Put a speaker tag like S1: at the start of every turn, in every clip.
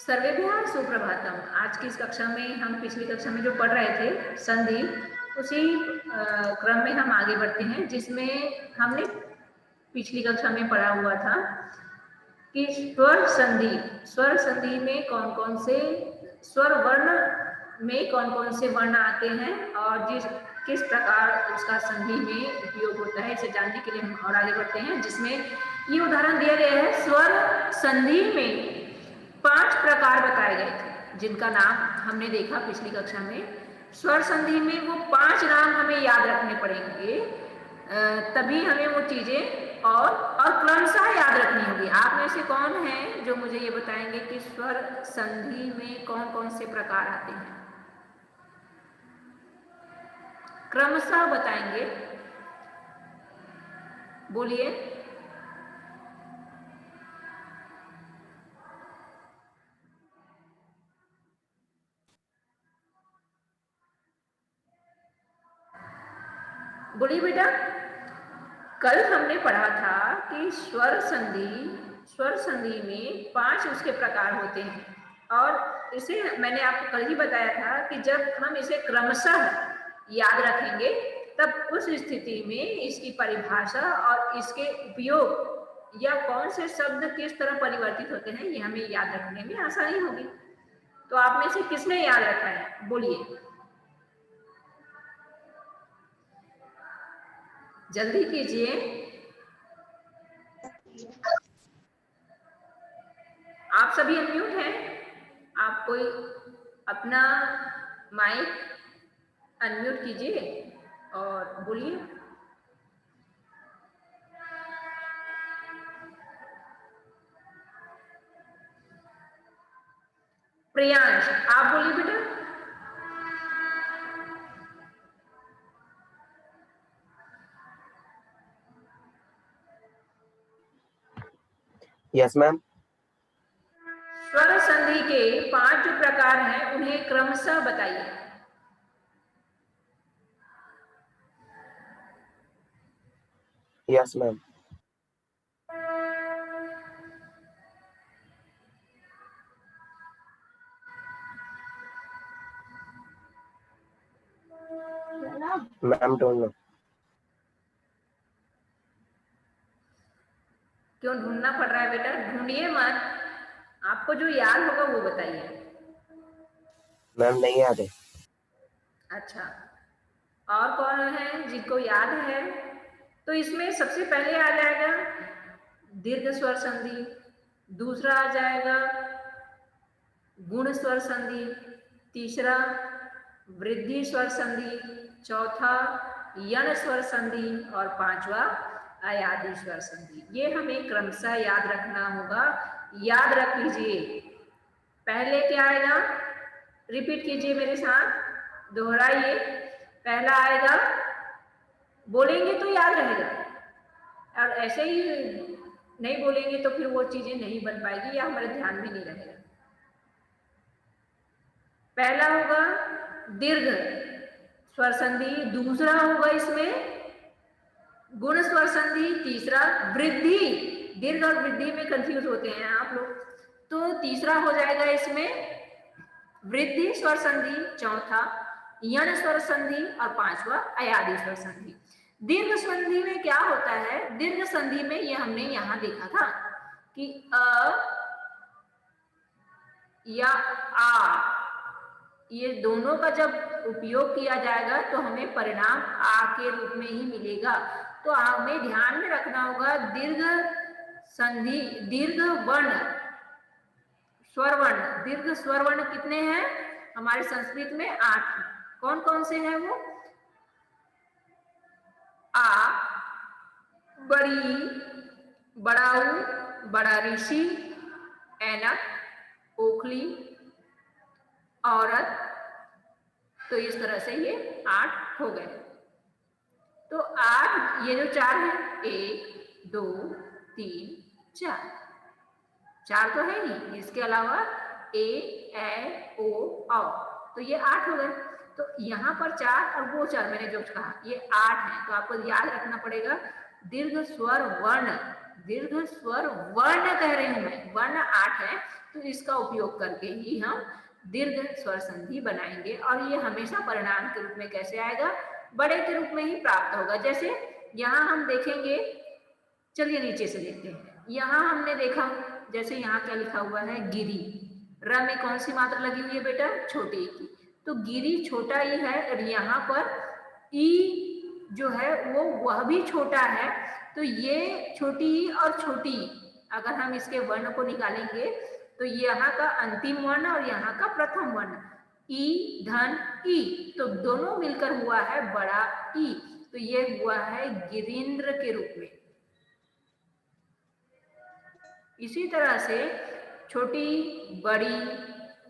S1: सर्वेभ्यः सुप्रभातम। आज की इस कक्षा में हम पिछली कक्षा में जो पढ़ रहे थे संधि, उसी क्रम में हम आगे बढ़ते हैं, जिसमें हमने पिछली कक्षा में पढ़ा हुआ था कि स्वर संधि में कौन कौन से स्वर वर्ण में कौन कौन से वर्ण आते हैं और किस प्रकार उसका संधि में उपयोग होता है, इसे जानने के लिए हम और आगे बढ़ते हैं। जिसमें ये उदाहरण दिया गया है, स्वर संधि में 5 प्रकार बताए गए थे, जिनका नाम हमने देखा पिछली कक्षा में। स्वर संधि में वो 5 नाम हमें याद रखने पड़ेंगे, तभी हमें वो चीजें और क्रमशः याद रखनी होगी। आप में से कौन है जो मुझे ये बताएंगे कि स्वर संधि में कौन कौन से प्रकार आते हैं? क्रमशः बताएंगे, बोलिए। बोलिए बेटा। कल हमने पढ़ा था कि स्वर संधि में 5 उसके प्रकार होते हैं, और इसे मैंने आपको कल ही बताया था कि जब हम इसे क्रमशः याद रखेंगे तब उस स्थिति में इसकी परिभाषा और इसके उपयोग या कौन से शब्द किस तरह परिवर्तित होते हैं, ये हमें याद रखने में आसानी होगी। तो आप में से किसने याद रखा है, बोलिए जल्दी कीजिए। आप सभी अनम्यूट हैं। आप कोई अपना माइक अनम्यूट कीजिए और बोलिए। प्रियांश, आप बोलिए बेटा।
S2: Yes ma'am.
S1: स्वर संधि के 5 जो प्रकार हैं उन्हें क्रमशः बताइए।
S2: Yes ma'am. Ma'am don't know.
S1: क्यों ढूंढना पड़ रहा है बेटा? ढूंढिए मत, आपको जो याद होगा वो बताइए।
S2: मैम नहीं याद है।
S1: अच्छा, और कौन है जिनको याद है? तो इसमें सबसे पहले आ जाएगा दीर्घ स्वर संधि, दूसरा आ जाएगा गुण स्वर संधि, तीसरा वृद्धि स्वर संधि, चौथा यण स्वर संधि और 5वां अयादी स्वर संधि। ये हमें क्रमशः याद रखना होगा। याद रख लीजिए। पहले क्या आएगा, रिपीट कीजिए मेरे साथ, दोहराइए। पहला आएगा, बोलेंगे तो याद रहेगा, और ऐसे ही नहीं बोलेंगे तो फिर वो चीजें नहीं बन पाएगी या हमारे ध्यान में नहीं रहेगा। पहला होगा दीर्घ स्वर संधि, दूसरा होगा इसमें गुण स्वर संधि, तीसरा वृद्धि। दीर्घ और वृद्धि में कंफ्यूज होते हैं आप लोग, तो तीसरा हो जाएगा इसमें वृद्धि स्वर संधि, चौथा यण स्वर संधि और 5वां अयादी स्वर संधि। दीर्घ संधि में क्या होता है? दीर्घ संधि में ये हमने यहां देखा था कि अ या आ, ये दोनों का जब उपयोग किया जाएगा तो हमें परिणाम आ के रूप में ही मिलेगा। तो हमें ध्यान में रखना होगा दीर्घ संधि, दीर्घ वर्ण, स्वर वर्ण, दीर्घ स्वर वर्ण कितने हैं हमारे संस्कृत में? 8। कौन कौन से हैं वो? आ, बड़ी, बड़ाऊ, बड़ा ऋषि, ऐनक, ओखली, औरत। तो इस तरह से ये 8 हो गए। तो 8, ये जो 4 है, 1 2 3 4, 4 तो है ही, इसके अलावा ए, ओ, औ, तो ये 8 हो गए। तो यहाँ पर 4 और वो 4 मैंने जो कहा, ये 8 है। तो आपको याद रखना पड़ेगा दीर्घ स्वर वर्ण, दीर्घ स्वर वर्ण कह रही हूं मैं, वर्ण 8 है। तो तो इसका उपयोग करके ही हम दीर्घ स्वर संधि बनाएंगे और ये हमेशा परिणाम के रूप में कैसे आएगा, बड़े के रूप में ही प्राप्त होगा। जैसे यहाँ हम देखेंगे, चलिए नीचे से देखते हैं। यहाँ हमने देखा, जैसे यहाँ क्या लिखा हुआ है, गिरी। र में कौन सी मात्रा लगी हुई है बेटा, छोटी ई की, तो गिरी छोटा ई है और यहाँ पर ई जो है वो वह भी छोटा है। तो ये छोटी ई और छोटी ई, अगर हम इसके वर्ण को निकालेंगे तो यहाँ का अंतिम वर्ण और यहाँ का प्रथम वर्ण ई धन ई, तो दोनों मिलकर हुआ है बड़ा ई, तो ये हुआ है गिरीन्द्र के रूप में। इसी तरह से छोटी बड़ी,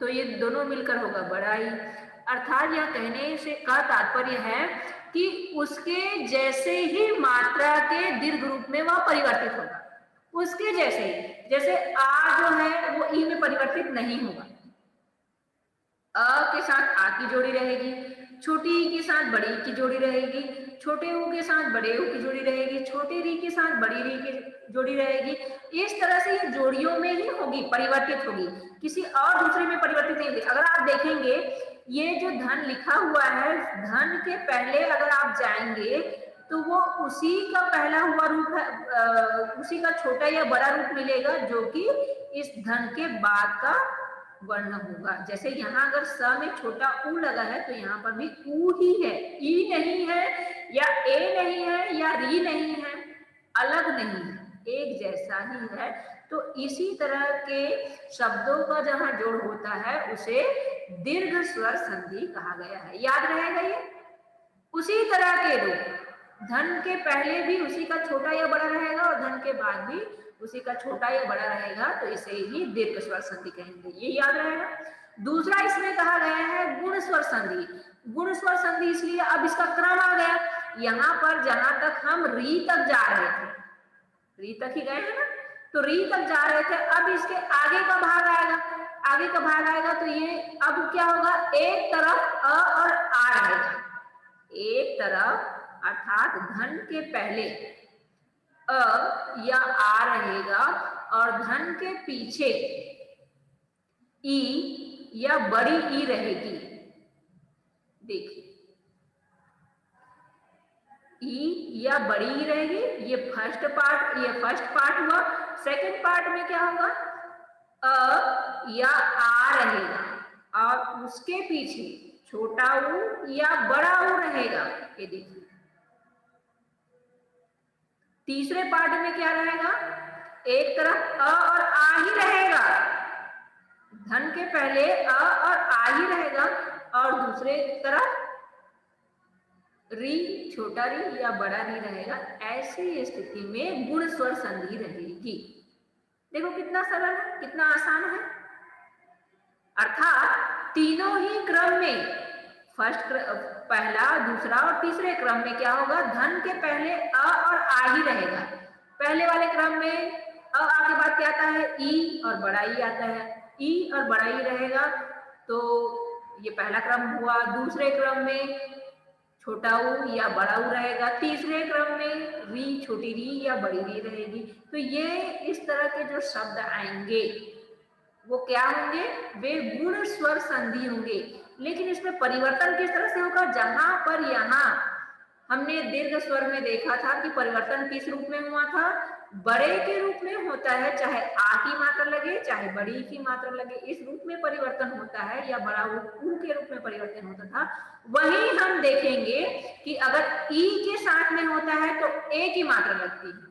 S1: तो ये दोनों मिलकर होगा बड़ा ई। अर्थात यह कहने से का तात्पर्य है कि उसके जैसे ही मात्रा के दीर्घ रूप में वह परिवर्तित होगा, उसके जैसे ही। जैसे आ जो है वो ई में परिवर्तित नहीं होगा, अ के साथ आ की जोड़ी रहेगी, छोटी ई के साथ बड़ी ई की जोड़ी रहेगी, छोटे ऊ के साथ बड़े ऊ की जोड़ी रहेगी, छोटे री के साथ बड़ी री की जोड़ी रहेगी। इस तरह से ये जोड़ियों में ही होगी, परिवर्तित होगी, किसी और दूसरे में परिवर्तित नहीं होगी। अगर आप देखेंगे ये जो धन लिखा हुआ है, धन के पहले अगर आप जाएंगे तो वो उसी का पहला हुआ रूप है, उसी का छोटा या बड़ा रूप मिलेगा जो कि इस धन के बाद का वर्ण होगा। जैसे यहाँ अगर स में छोटा ऊ लगा है तो यहाँ पर भी ऊ ही है, ई नहीं है या ए नहीं है या री नहीं है, अलग नहीं है, एक जैसा ही है। तो इसी तरह के शब्दों का जहां जोड़ होता है उसे दीर्घ स्वर संधि कहा गया है। याद रहेगा ये। उसी तरह के रूप, धन के पहले भी उसी का छोटा या बड़ा रहेगा और धन के बाद भी उसी का छोटा या बड़ा रहेगा, तो इसे ही दीर्घ स्वर संधि कहेंगे, ये याद रहेगा। दूसरा इसमें कहा गया है गुण स्वर संधि। गुण स्वर संधि इसलिए अब इसका क्रम आ गया, यहाँ पर जहां तक हम री तक जा रहे थे, री तक ही गए हैं ना, तो री तक जा रहे थे, अब इसके आगे का भाग आएगा, आगे का भाग आएगा तो ये अब क्या होगा, एक तरफ अ और आ रहेगा, एक तरफ अर्थात धन के पहले अ या आ रहेगा और धन के पीछे ई या बड़ी ई रहेगी। देखिए ई या बड़ी ई रहेगी, ये फर्स्ट पार्ट हुआ। सेकंड पार्ट में क्या होगा, अ या आ रहेगा और उसके पीछे छोटा ऊ या बड़ा ऊ रहेगा, ये देखिए। तीसरे पार्ट में क्या रहेगा, एक तरफ अ और आ ही रहेगा, धन के पहले अ और आ ही रहेगा और दूसरे तरफ री, छोटा री या बड़ा री रहेगा। ऐसी स्थिति में गुण स्वर संधि रहेगी। देखो कितना सरल है, कितना आसान है। अर्थात तीनों ही क्रम में, पहला, दूसरा और तीसरे क्रम में क्या होगा, धन के पहले अ और आ ही रहेगा। पहले वाले क्रम में अ आ के बाद क्या आता है, ई और बड़ा ई आता है, ई और बड़ा ई रहेगा, तो ये पहला क्रम हुआ। दूसरे क्रम में छोटा ऊ या बड़ा ऊ रहेगा, तीसरे क्रम में री, छोटी री या बड़ी री रहेगी। तो ये इस तरह के जो शब्द आएंगे वो क्या होंगे, वे गुण स्वर संधि होंगे। लेकिन इसमें परिवर्तन किस तरह से होगा, जहां पर यहाँ हमने दीर्घ स्वर में देखा था कि परिवर्तन किस रूप में हुआ था, बड़े के रूप में होता है, चाहे आ की मात्रा लगे चाहे बड़ी की मात्रा लगे, इस रूप में परिवर्तन होता है, या बड़ा ऊ के रूप में परिवर्तन होता था। वहीं हम देखेंगे कि अगर ई के साथ में होता है तो ए की मात्रा लगती है,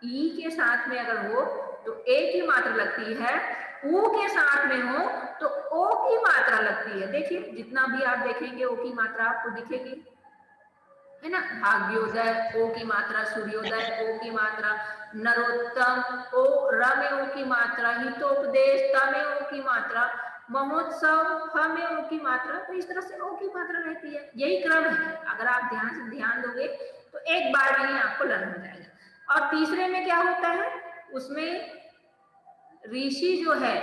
S1: ई के साथ में अगर हो तो ए की मात्रा लगती है, ऊ के साथ में हो तो ओ की मात्रा लगती है। देखिए जितना भी आप देखेंगे ओ की मात्रा आपको दिखेगी, है ना। भाग्योदय ओ की मात्रा, सूर्योदय ओ की मात्रा, नरोत्तम ओ, र में ओ की मात्रा, हितोपदेश त में ओ की मात्रा, महोत्सव ह में ओ की मात्रा, तो इस तरह से ओ की मात्रा रहती है। यही क्रम है, अगर आप ध्यान से ध्यान दोगे तो एक बार में ही आपको लर्न हो जाएगा। और तीसरे में क्या होता है, उसमें ऋषि जो है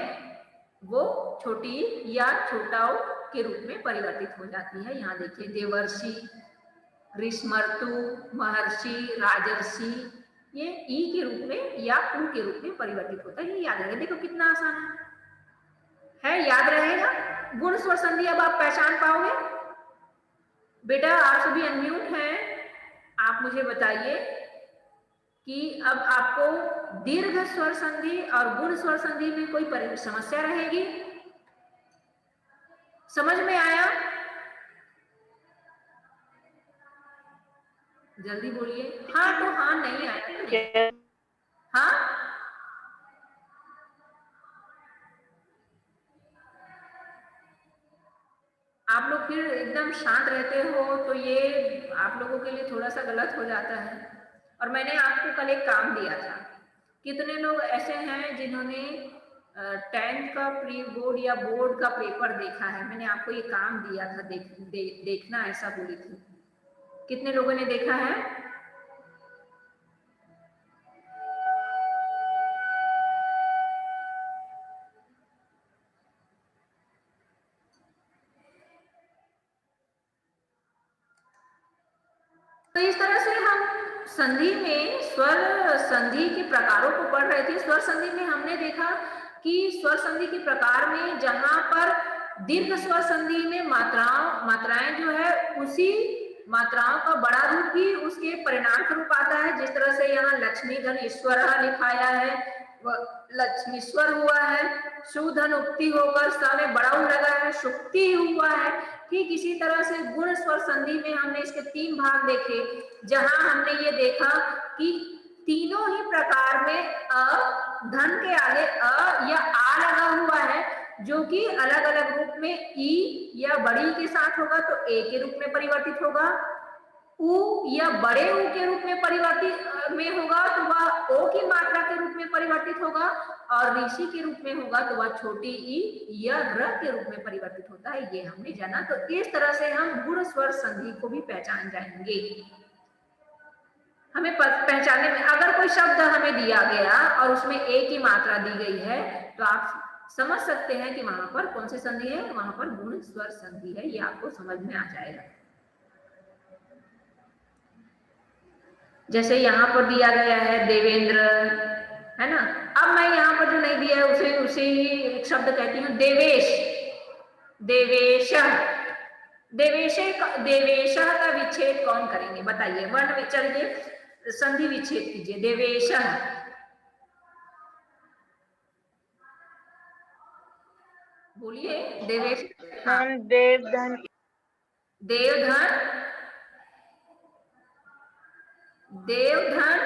S1: वो छोटी या छोटा के रूप में परिवर्तित हो जाती है। यहाँ देखिए देवर्षि, ग्रीष्मर्तु, महर्षि, राजर्षि, ये ई के रूप में या ऊ के रूप में परिवर्तित होता है। ये याद रहे, देखो कितना आसान है, याद रहेगा। गुण स्वर संधि अब आप पहचान पाओगे। बेटा आप सभी अनम्यूट हैं, आप मुझे बताइए कि अब आपको दीर्घ स्वर संधि और गुण स्वर संधि में कोई समस्या रहेगी? समझ में आया? जल्दी बोलिए। हाँ तो हाँ, नहीं आया। हाँ आप लोग फिर एकदम शांत रहते हो तो ये आप लोगों के लिए थोड़ा सा गलत हो जाता है। और मैंने आपको कल एक काम दिया था। कितने लोग ऐसे हैं जिन्होंने 10th का प्री बोर्ड या बोर्ड का पेपर देखा है? मैंने आपको ये काम दिया था, देखना ऐसा बोली थी। कितने लोगों ने देखा है? तो इस तरह से हम संधि में स्वर संधि के प्रकारों को पढ़ रहे थे। स्वर संधि में हमने देखा कि स्वर संधि के प्रकार में जहां पर दीर्घ स्वर संधि में मात्राएं जो है उसी मात्राओं का बड़ा रूप भी उसके परिणाम स्वरूप आता है। जिस तरह से यहाँ लक्ष्मी धन ईश्वर लिखाया है, लक्ष्मीश्वर हुआ है। सुधन उक्ति होकर स में बड़ा लगा है, शुक्ति हुआ है। ठीक इसी तरह से गुण स्वर संधि में हमने इसके 3 भाग देखे, जहां हमने ये देखा कि तीनों ही प्रकार में धन के आगे अ या आ लगा हुआ है, जो कि अलग अलग रूप में ई या बड़ी के साथ होगा तो ए के रूप में परिवर्तित होगा, उ या बड़े उ के रूप में परिवर्तित में होगा तो वह ओ की मात्रा के रूप में परिवर्तित होगा, और ऋषि के रूप में होगा तो वह छोटी ई या र के रूप में परिवर्तित होता है। ये हमने जाना। तो इस तरह से हम गुण स्वर संधि को भी पहचान जाएंगे। हमें पहचानने में अगर कोई शब्द हमें दिया गया और उसमें ए की मात्रा दी गई है तो आप समझ सकते हैं कि वहां पर कौन सी संधि है, वहां पर गुण स्वर संधि है। ये आपको समझ में आ जाएगा। जैसे यहाँ पर दिया गया है देवेंद्र, है ना। अब मैं यहाँ पर जो नहीं दिया है उसे एक शब्द कहती हूँ देवेश, देवेश। देवेश का विच्छेद कौन करेंगे बताइए? वर्ण चलिए संधि विच्छेद कीजिए। देवेश, बोलिए। देवेश, हाँ।
S3: देवधन,
S1: देवधन, देवधन।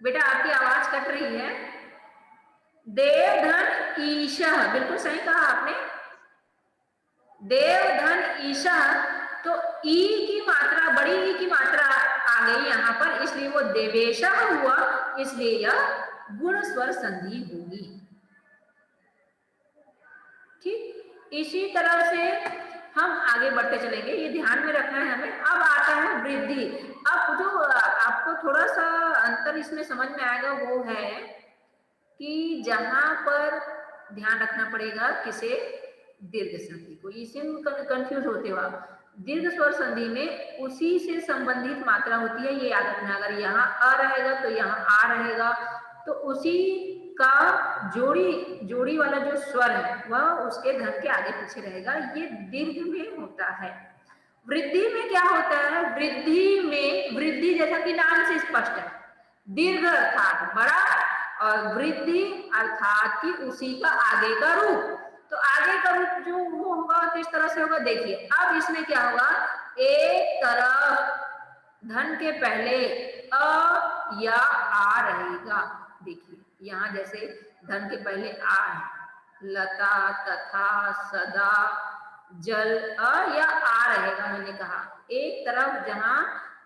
S1: बेटा आपकी आवाज कट रही है। देवधन ईशः, बिल्कुल सही कहा आपने। देवधन ईशः, तो ई की मात्रा, बड़ी ई की मात्रा आ गई यहाँ पर, इसलिए वो देवेशः हुआ, इसलिए यह गुण स्वर संधि होगी। ठीक इसी तरह से हम आगे बढ़ते चलेंगे, ये ध्यान में रखना है हमें। अब आता है वृद्धि। अब जो आपको थोड़ा सा अंतर इसमें समझ में आएगा वो है कि जहां पर ध्यान रखना पड़ेगा किसे, दीर्घ संधि को। इसी में कंफ्यूज होते हो आप। दीर्घ स्वर संधि में उसी से संबंधित मात्रा होती है, ये याद रखना। अगर यहाँ अ रहेगा तो यहाँ आ रहेगा, तो उसी का जोड़ी वाला जो स्वर है वह उसके धन के आगे पीछे रहेगा। ये दीर्घ में होता है। वृद्धि में क्या होता है? वृद्धि में, वृद्धि जैसा कि नाम से स्पष्ट है, दीर्घ अर्थात बड़ा, और वृद्धि अर्थात कि उसी का आगे का रूप। तो आगे का रूप जो वो होगा किस तरह से होगा देखिए। अब इसमें क्या होगा, एक तरफ धन के पहले अ या आ रहेगा। देखिए यहाँ जैसे धन के पहले आ है, लता, तथा, सदा, जल, अ या आ रहेगा। मैंने कहा एक तरफ जहां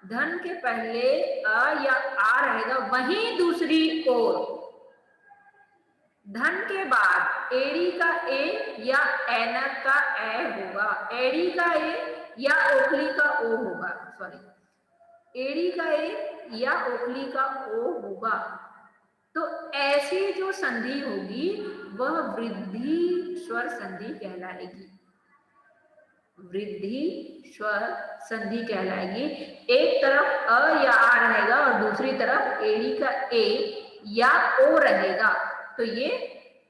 S1: धन के पहले अ या आ रहेगा, वहीं दूसरी ओर धन के बाद एड़ी का ए या ऐनक का ए होगा, एड़ी का ए या ओखली का ओ होगा, सॉरी एड़ी का ए या ओखली का ओ होगा। तो ऐसी जो संधि होगी वह वृद्धि स्वर संधि कहलाएगी। वृद्धि स्वर संधि कहलाएगी। एक तरफ अ या आ रहेगा और दूसरी तरफ एड़ी का ए या ओ रहेगा, तो ये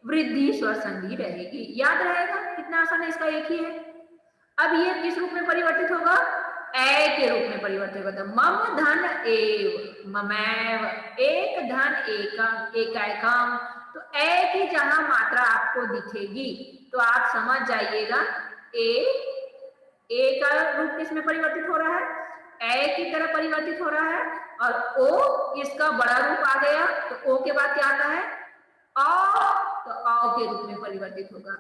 S1: वृद्धि स्वर संधि रहेगी। याद रहेगा, कितना आसान है, इसका एक ही है। अब ये किस रूप में परिवर्तित होगा? ए के रूप में परिवर्तित होगा। मम धन एव, ममैव, एक धन एकम, एकैकम। तो ए की जहां मात्रा आपको दिखेगी तो आप समझ जाइएगा ए का रूप किसमें परिवर्तित हो रहा है? ए की तरह परिवर्तित हो रहा है। और ओ इसका बड़ा रूप आ गया, तो ओ के बाद क्या आता है? अ, तो अ के रूप में परिवर्तित होगा।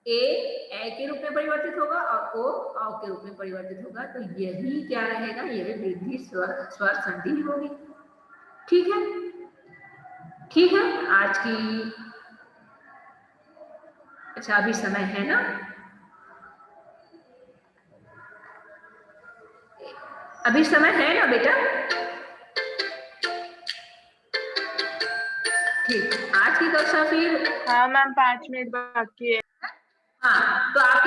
S1: ए के रूप में परिवर्तित होगा और ओ औ के रूप में परिवर्तित होगा। तो यही क्या रहेगा? यही वृद्धि स्वर संधि होगी। ठीक है, ठीक है। आज की, अच्छा अभी समय है ना, अभी समय है ना बेटा? ठीक, आज की कक्षा फिर,
S3: हाँ मैम 5 मिनट बाकी है।
S1: हाँ तो आप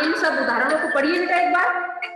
S1: इन सब उदाहरणों को पढ़िए बेटा एक बार।